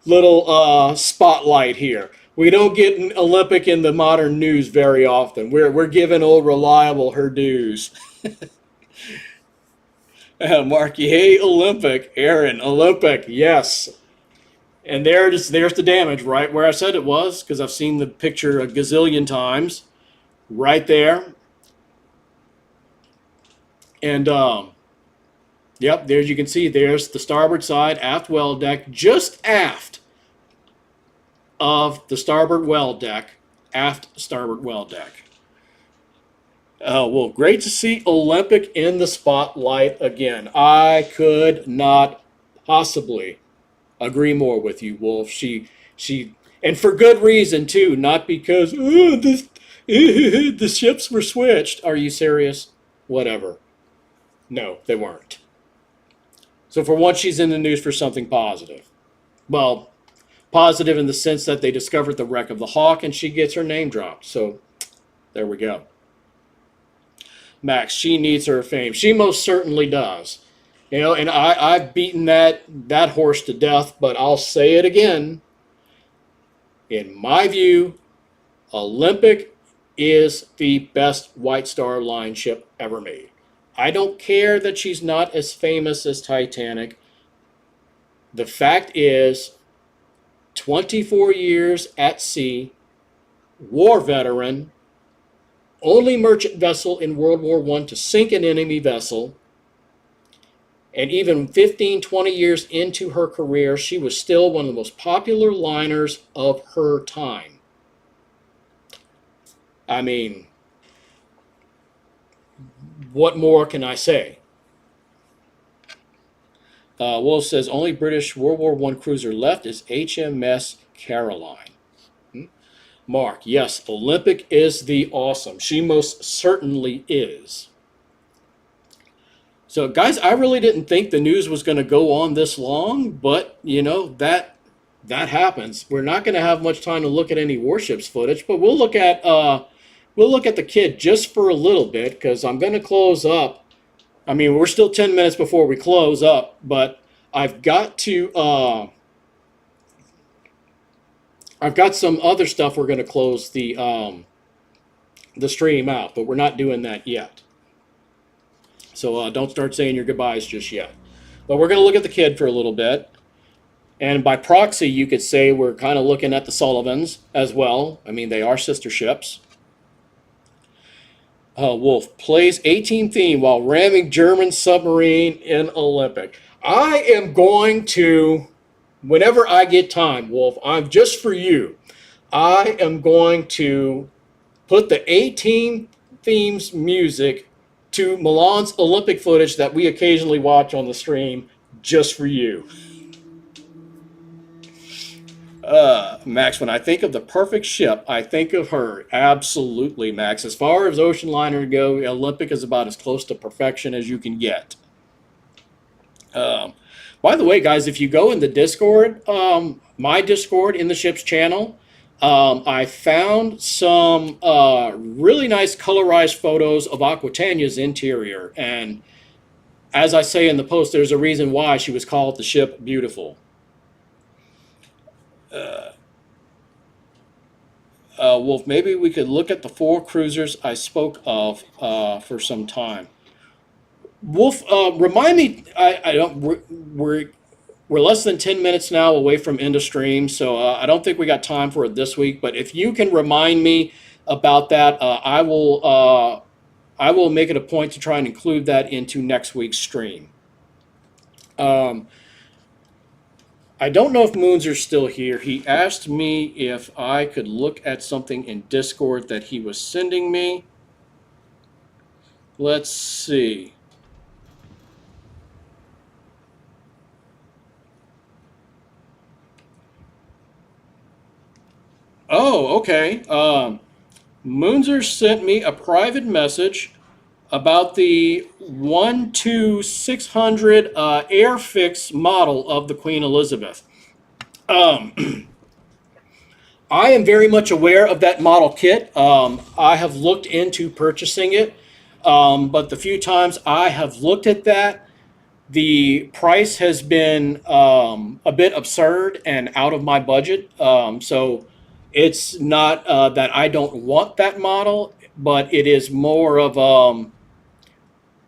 little spotlight here. We don't get an Olympic in the modern news very often. We're giving old reliable her dues. Marky, hey, Olympic. Aaron, Olympic, yes. And there's the damage, right where I said it was, because I've seen the picture a gazillion times. Right there. And, yep, there you can see, there's the starboard side, aft well deck, just aft of the starboard well deck, aft starboard well deck. Well, great to see Olympic in the spotlight again. I could not possibly agree more with you, Wolf. She, and for good reason too. Not because the ships were switched. Are you serious? Whatever. No, they weren't. So for once, she's in the news for something positive. Well, positive in the sense that they discovered the wreck of the Hawke, and she gets her name dropped. So there we go. Max, she needs her fame. She most certainly does. You know, and I've beaten that horse to death, but I'll say it again. In my view, Olympic is the best White Star Line ship ever made. I don't care that she's not as famous as Titanic. The fact is, 24 years at sea, war veteran, only merchant vessel in World War I to sink an enemy vessel, and even 15, 20 years into her career, she was still one of the most popular liners of her time. I mean, what more can I say? Wolf says, only British World War I cruiser left is HMS Caroline. Mark, yes, Olympic is the awesome. She most certainly is. So, guys, I really didn't think the news was going to go on this long, but, you know, that happens. We're not going to have much time to look at any warships footage, but we'll look at the kid just for a little bit, because I'm going to close up. I mean, we're still 10 minutes before we close up, but I've got some other stuff we're going to close the stream out, but we're not doing that yet. So don't start saying your goodbyes just yet. But we're going to look at the kid for a little bit. And by proxy, you could say we're kind of looking at the Sullivans as well. I mean, they are sister ships. Wolf plays 18 theme while ramming German submarine in Olympic. I am going to, whenever I get time, Wolf, I'm just for you. I am going to put the 18 themes music to Milan's Olympic footage that we occasionally watch on the stream just for you. Max, when I think of the perfect ship, I think of her. Absolutely, Max. As far as ocean liner go, Olympic is about as close to perfection as you can get. By the way, guys, if you go in the Discord, my Discord in the ship's channel, I found some really nice colorized photos of Aquitania's interior. And as I say in the post, there's a reason why she was called the ship beautiful. Wolf, maybe we could look at the 4 cruisers I spoke of for some time. Wolf, remind me. I don't. We're less than 10 minutes now away from end of stream, so I don't think we got time for it this week. But if you can remind me about that, I will. I will make it a point to try and include that into next week's stream. Um, I don't know if Moonser's still here. He asked me if I could look at something in Discord that he was sending me. Let's see. Oh, okay. Moonser sent me a private message about the 12600 Airfix model of the Queen Elizabeth. Um, I am very much aware of that model kit. I have looked into purchasing it, but the few times I have looked at that, the price has been a bit absurd and out of my budget. So it's not that I don't want that model, but it is more of,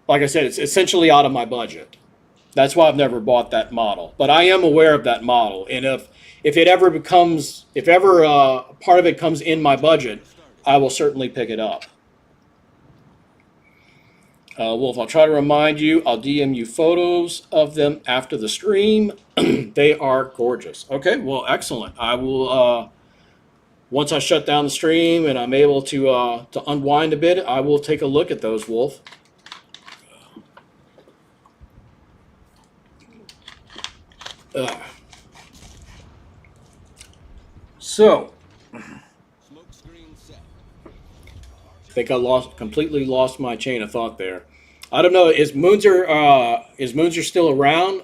like I said, it's essentially out of my budget. That's why I've never bought that model. But I am aware of that model, and if it ever becomes, if ever part of it comes in my budget, I will certainly pick it up. Wolf, I'll try to remind you. I'll DM you photos of them after the stream. They are gorgeous. Okay, well, excellent. I will. Once I shut down the stream and I'm able to unwind a bit, I will take a look at those, Wolf. So, I think I completely lost my chain of thought there. I don't know. Is Moonser still around?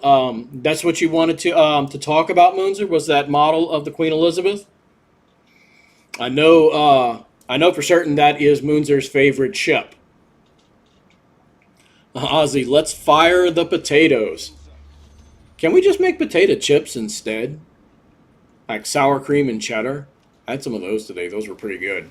That's what you wanted to talk about, Moonser. Was that model of the Queen Elizabeth? I know. I know for certain that is Moonser's favorite ship. Ozzy, let's fire the potatoes. Can we just make potato chips instead? Like sour cream and cheddar? I had some of those today. Those were pretty good.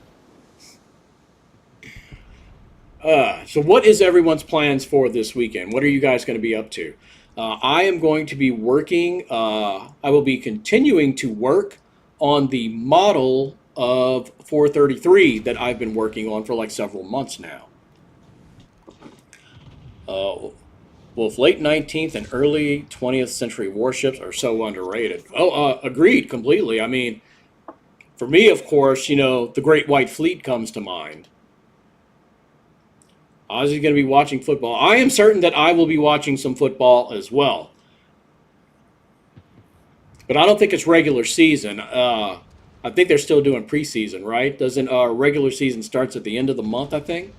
So what is everyone's plans for this weekend? What are you guys going to be up to? I am going to be working. I will be continuing to work on the model of 433 that I've been working on for like several months now. Both late 19th and early 20th century warships are so underrated. Oh, agreed completely. I mean, for me, of course, the Great White Fleet comes to mind. Ozzy's going to be watching football. I am certain that I will be watching some football as well. But I don't think it's regular season. I think they're still doing preseason, right? Doesn't regular season starts at the end of the month, I think?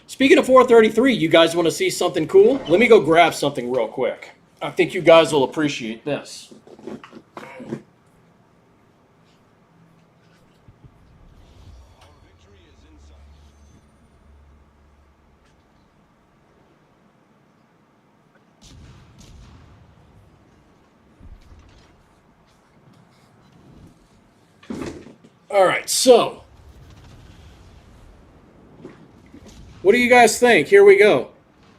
Speaking of 433, you guys want to see something cool? Let me go grab something real quick. I think you guys will appreciate this. All right, so what do you guys think? Here we go.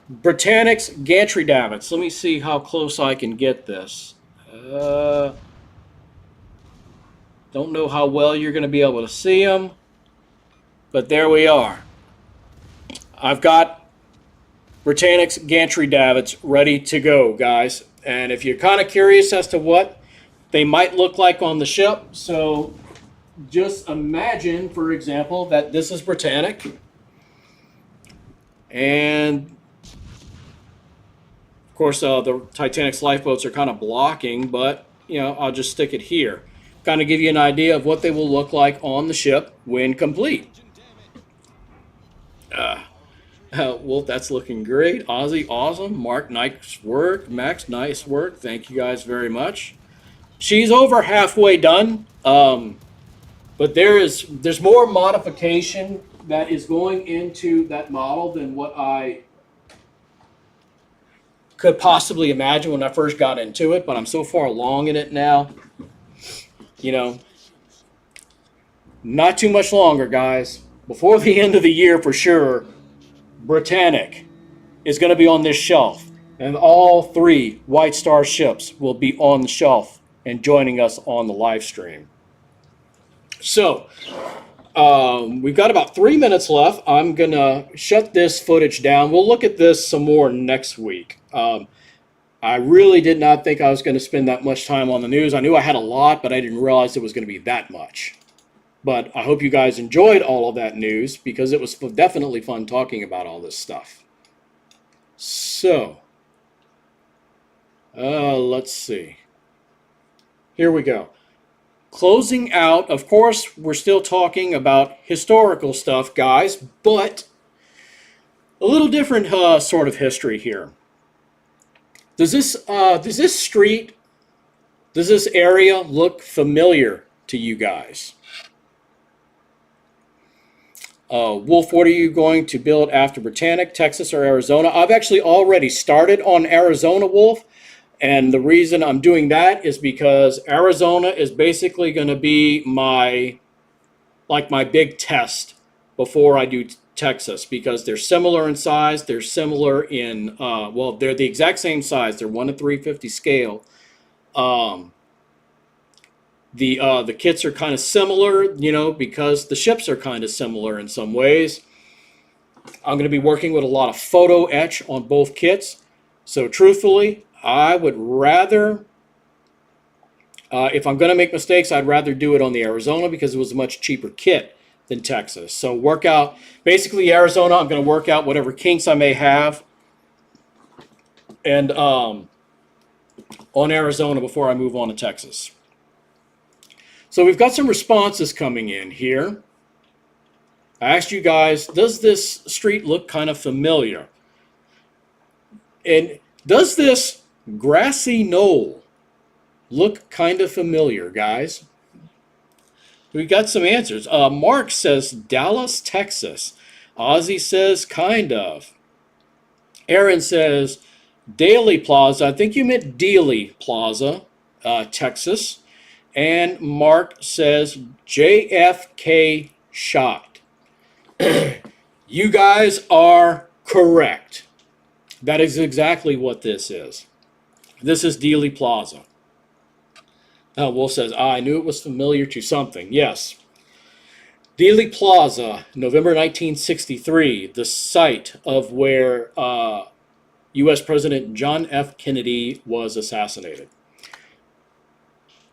Britannic's gantry davits. Let me see how close I can get this. Don't know how well you're going to be able to see them, but there we are. I've got Britannic's gantry davits ready to go, guys. And if you're kind of curious as to what they might look like on the ship, so just imagine, for example, that this is Britannic. And, of course, the Titanic's lifeboats are kind of blocking, but, I'll just stick it here. Kind of give you an idea of what they will look like on the ship when complete. Wolf, that's looking great. Ozzy, awesome. Mark, nice work. Max, nice work. Thank you guys very much. She's over halfway done. But there's more modification that is going into that model than what I could possibly imagine when I first got into it. But I'm so far along in it now. Not too much longer, guys. Before the end of the year, for sure, Britannic is going to be on this shelf. And all 3 White Star ships will be on the shelf and joining us on the live stream. So, we've got about 3 minutes left. I'm going to shut this footage down. We'll look at this some more next week. I really did not think I was going to spend that much time on the news. I knew I had a lot, but I didn't realize it was going to be that much. But I hope you guys enjoyed all of that news, because it was definitely fun talking about all this stuff. So, let's see. Here we go. Closing out, of course, we're still talking about historical stuff, guys, but a little different sort of history here. Does this street, does this area look familiar to you guys? Wolf, what are you going to build after Britannic, Texas, or Arizona? I've actually already started on Arizona, Wolf. And the reason I'm doing that is because Arizona is basically going to be my big test before I do Texas, because they're similar in size. They're similar in, well, they're the exact same size. They're 1:350 scale. The kits are kind of similar, you know, because the ships are kind of similar in some ways. I'm going to be working with a lot of photo etch on both kits. So truthfully, I would rather, if I'm going to make mistakes, I'd rather do it on the Arizona, because it was a much cheaper kit than Texas. So work out, basically Arizona, I'm going to work out whatever kinks I may have, and on Arizona before I move on to Texas. So we've got some responses coming in here. I asked you guys, does this street look kind of familiar? And does this grassy knoll look kind of familiar, guys? We got some answers. Mark says Dallas, Texas. Ozzy says kind of. Aaron says Daly Plaza. I think you meant Dealey Plaza, Texas. And Mark says JFK shot. You guys are correct. That is exactly what this is. This is Dealey Plaza. Wolf says, I knew it was familiar to something. Yes. Dealey Plaza, November 1963, the site of where U.S. President John F. Kennedy was assassinated.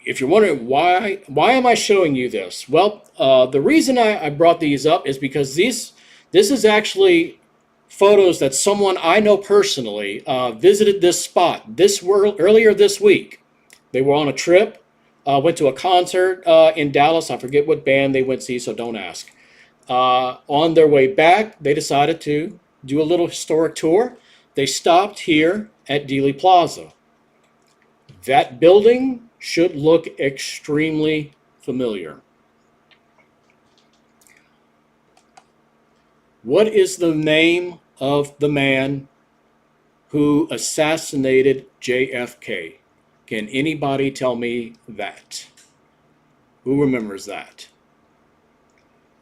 If you're wondering why am I showing you this? Well, the reason I brought these up is because this is actually photos that someone I know personally visited this spot earlier this week. They were on a trip, went to a concert in Dallas. I forget what band they went to see, so don't ask. On their way back, they decided to do a little historic tour. They stopped here at Dealey Plaza. That building should look extremely familiar. What is the name of the man who assassinated JFK? Can anybody tell me that? Who remembers that?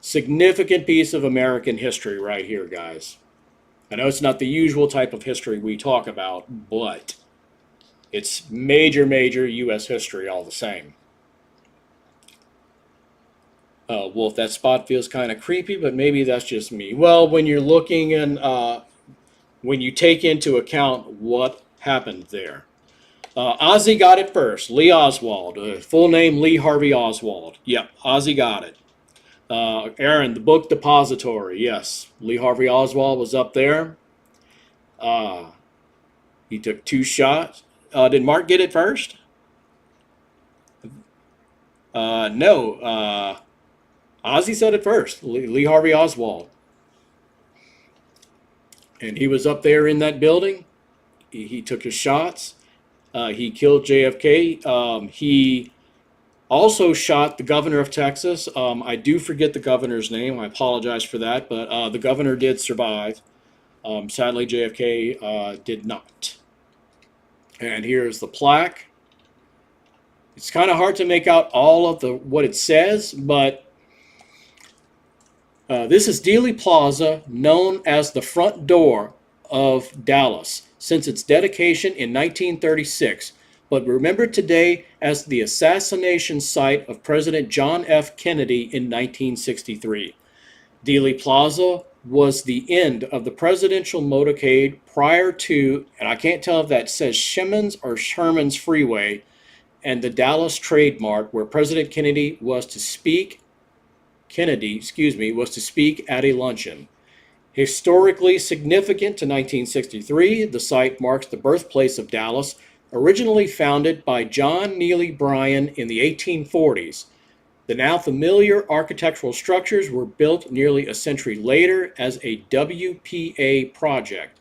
Significant piece of American history right here, guys. I know it's not the usual type of history we talk about, but it's major, major U.S. history all the same. Wolf, that spot feels kind of creepy, but maybe that's just me. Well, when you're looking and when you take into account what happened there. Ozzy got it first. Lee Oswald. Full name, Lee Harvey Oswald. Yep, Ozzy got it. Aaron, the book depository. Yes, Lee Harvey Oswald was up there. He took 2 shots. Did Mark get it first? No. Ozzy said it first. Lee Harvey Oswald. And he was up there in that building. He took his shots. He killed JFK. He also shot the governor of Texas. I do forget the governor's name. I apologize for that. But the governor did survive. Sadly, JFK did not. And here's the plaque. It's kind of hard to make out all of what it says, but this is Dealey Plaza, known as the front door of Dallas since its dedication in 1936, but remembered today as the assassination site of President John F. Kennedy in 1963. Dealey Plaza was the end of the presidential motorcade prior to, and I can't tell if that says Sherman's or Sherman's Freeway, and the Dallas Trade Mart, where President Kennedy was to speak. Was to speak at a luncheon. Historically significant to 1963, the site marks the birthplace of Dallas, originally founded by John Neely Bryan in the 1840s. The now familiar architectural structures were built nearly a century later as a WPA project.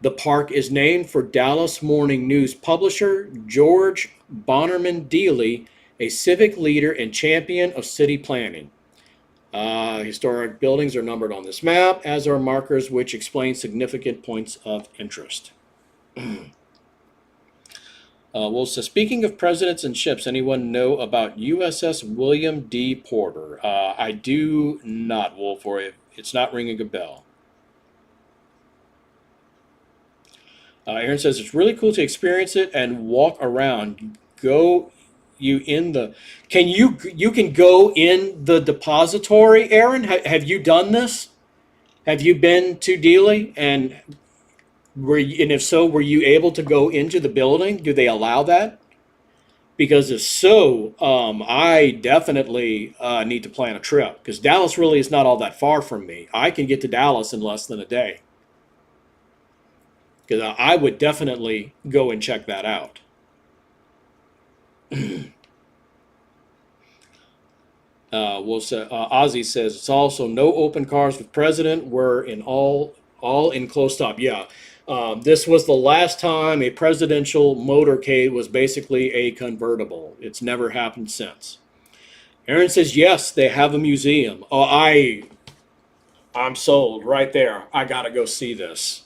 The park is named for Dallas Morning News publisher George Bonnerman Dealey, a civic leader and champion of city planning. Historic buildings are numbered on this map, as are markers which explain significant points of interest. So speaking of presidents and ships, anyone know about USS William D. Porter? I do not, Wolf, or it's not ringing a bell. Aaron says it's really cool to experience it and walk around. Can you can go in the depository, Aaron? Have you done this? Have you been to Dealey, and if so, were you able to go into the building? Do they allow that? Because if so, I definitely need to plan a trip, because Dallas really is not all that far from me. I can get to Dallas in less than a day. Because I would definitely go and check that out. Ozzy says it's also no open cars with president. We're in all in closed top. Yeah, this was the last time a presidential motorcade was basically a convertible. It's never happened since. Aaron says yes, they have a museum. Oh, I'm sold right there. I gotta go see this.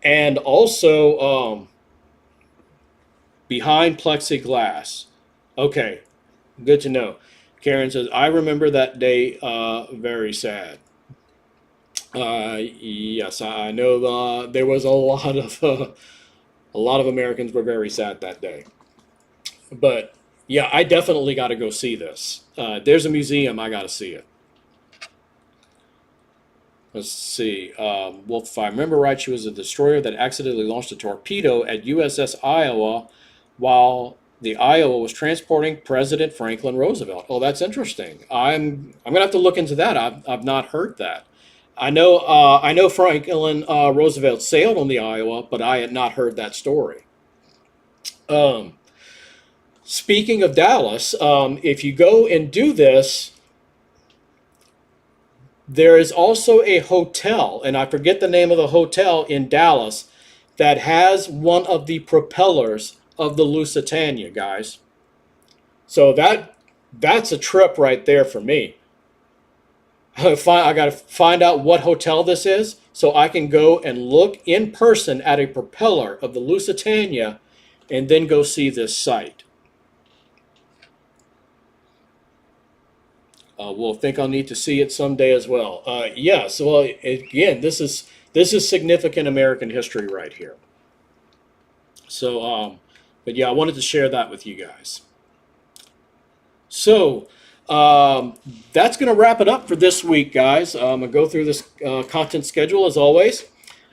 And also behind plexiglass. Okay, good to know. Karen says, I remember that day very sad. Yes, I know there was a lot of Americans were very sad that day. But yeah, I definitely got to go see this. There's a museum, I got to see it. Let's see. Well, if I remember right, she was a destroyer that accidentally launched a torpedo at USS Iowa while the Iowa was transporting President Franklin Roosevelt. Oh, that's interesting. I'm gonna have to look into that. I've not heard that. I know Franklin Roosevelt sailed on the Iowa, but I had not heard that story. Speaking of Dallas, if you go and do this, there is also a hotel, and I forget the name of the hotel in Dallas, that has one of the propellers of the Lusitania, guys. So that's a trip right there for me. I got to find out what hotel this is so I can go and look in person at a propeller of the Lusitania and then go see this site. We'll think I'll need to see it someday as well. Yes, well, again, this is significant American history right here. So, but yeah, I wanted to share that with you guys. So, that's going to wrap it up for this week, guys. I'm going to go through this content schedule as always.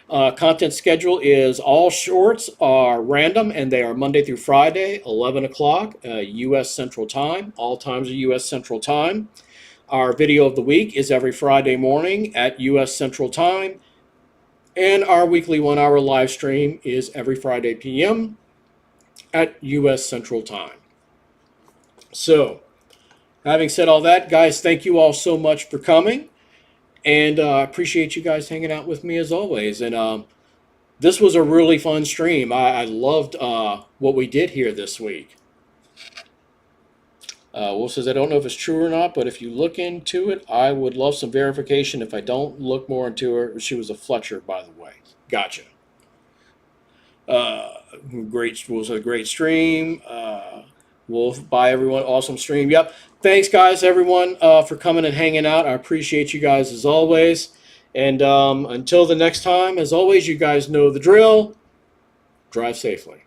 Content schedule is all shorts are random, and they are Monday through Friday, 11 o'clock, U.S. Central Time. All times are U.S. Central Time. Our video of the week is every Friday morning at U.S. Central Time. And our weekly 1-hour live stream is every Friday p.m. at U.S. Central Time. So, having said all that, guys, thank you all so much for coming. And I appreciate you guys hanging out with me as always. And this was a really fun stream. I loved what we did here this week. Wolf says, I don't know if it's true or not, but if you look into it, I would love some verification. If I don't look more into her, she was a Fletcher, by the way. Gotcha. Great, Wolf says, great stream. Wolf, bye everyone. Awesome stream. Yep. Thanks, guys, everyone, for coming and hanging out. I appreciate you guys as always. And until the next time, as always, you guys know the drill. Drive safely.